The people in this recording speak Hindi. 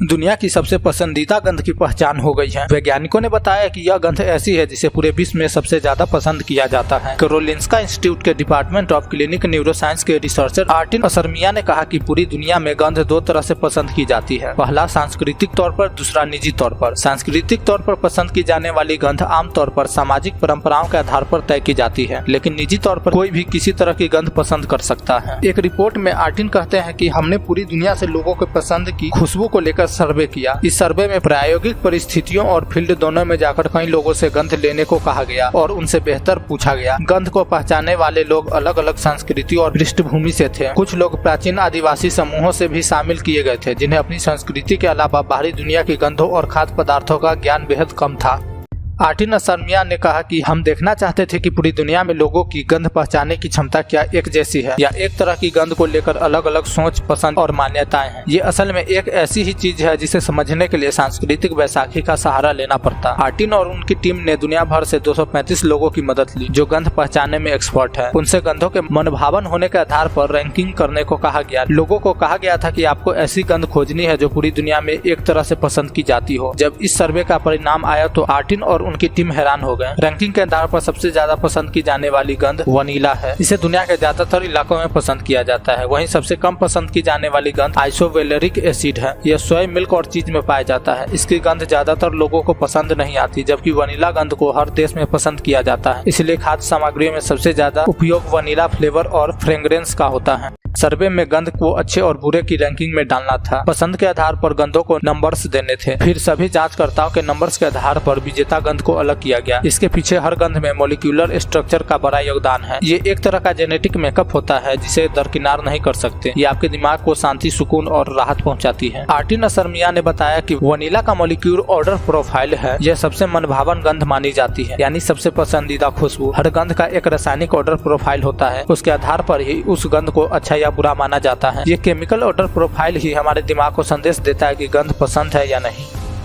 दुनिया की सबसे पसंदीदा गंध की पहचान हो गई है। वैज्ञानिकों ने बताया कि यह गंध ऐसी है जिसे पूरे विश्व में सबसे ज्यादा पसंद किया जाता है। कैरोलिंस्का इंस्टीट्यूट के डिपार्टमेंट ऑफ क्लिनिक न्यूरोसाइंस के रिसर्चर आर्टिन असरमिया ने कहा कि पूरी दुनिया में गंध दो तरह से पसंद की जाती है, पहला सांस्कृतिक तौर पर, दूसरा निजी तौर पर। सांस्कृतिक तौर पर पसंद की जाने वाली गंध आमतौर पर सामाजिक परंपराओं के आधार पर तय की जाती है, लेकिन निजी तौर पर कोई भी किसी तरह की गंध पसंद कर सकता है। एक रिपोर्ट में आर्टिन कहते हैं कि हमने पूरी दुनिया से लोगों के पसंद की खुशबू को लेकर सर्वे किया। इस सर्वे में प्रायोगिक परिस्थितियों और फील्ड दोनों में जाकर कई लोगों से गंध लेने को कहा गया और उनसे बेहतर पूछा गया। गंध को पहचानने वाले लोग अलग अलग संस्कृति और पृष्ठभूमि से थे। कुछ लोग प्राचीन आदिवासी समूहों से भी शामिल किए गए थे, जिन्हें अपनी संस्कृति के अलावा बाहरी दुनिया की गंधों और खाद्य पदार्थों का ज्ञान बेहद कम था। आर्टिन असरमिया ने कहा कि हम देखना चाहते थे कि पूरी दुनिया में लोगों की गंध पहचानने की क्षमता क्या एक जैसी है या एक तरह की गंध को लेकर अलग अलग सोच, पसंद और मान्यताएं हैं। ये असल में एक ऐसी ही चीज है जिसे समझने के लिए सांस्कृतिक वैसाखी का सहारा लेना पड़ता। आर्टिन और उनकी टीम ने दुनिया भर से 235 लोगों की मदद ली जो गंध पहचानने में एक्सपर्ट है। उनसे गंधों के मनभावन होने के आधार पर रैंकिंग करने को कहा गया। लोगों को कहा गया था कि आपको ऐसी गंध खोजनी है जो पूरी दुनिया में एक तरह से पसंद की जाती हो। जब इस सर्वे का परिणाम आया तो आर्टिन और उनकी टीम हैरान हो गए। रैंकिंग के आधार पर सबसे ज्यादा पसंद की जाने वाली गंध वनीला है। इसे दुनिया के ज्यादातर इलाकों में पसंद किया जाता है। वहीं सबसे कम पसंद की जाने वाली गंध आइसोवेलेरिक एसिड है। यह सोया मिल्क और चीज में पाया जाता है। इसकी गंध ज्यादातर लोगों को पसंद नहीं आती, जबकि वनीला गंध को हर देश में पसंद किया जाता है। इसलिए खाद्य सामग्रियों में सबसे ज्यादा उपयोग वनीला फ्लेवर और फ्रेग्रेंस का होता है। सर्वे में गंध को अच्छे और बुरे की रैंकिंग में डालना था। पसंद के आधार पर गंधों को नंबर्स देने थे। फिर सभी जांचकर्ताओं के नंबर्स के आधार पर विजेता गंध को अलग किया गया। इसके पीछे हर गंध में मॉलिक्यूलर स्ट्रक्चर का बड़ा योगदान है। ये एक तरह का जेनेटिक मेकअप होता है जिसे दरकिनार नहीं कर सकते। ये आपके दिमाग को शांति, सुकून और राहत पहुंचाती है। आर्टिन असरमिया ने बताया कि वनीला का मॉलिक्यूल ऑर्डर प्रोफाइल है। यह सबसे मनभावन गंध मानी जाती है, यानी सबसे पसंदीदा खुशबू। हर गंध का एक रासायनिक ऑर्डर प्रोफाइल होता है। उसके आधार पर ही उस गंध को अच्छा या बुरा माना जाता है। ये केमिकल ऑर्डर प्रोफाइल ही हमारे दिमाग को संदेश देता है कि गंध पसंद है या नहीं।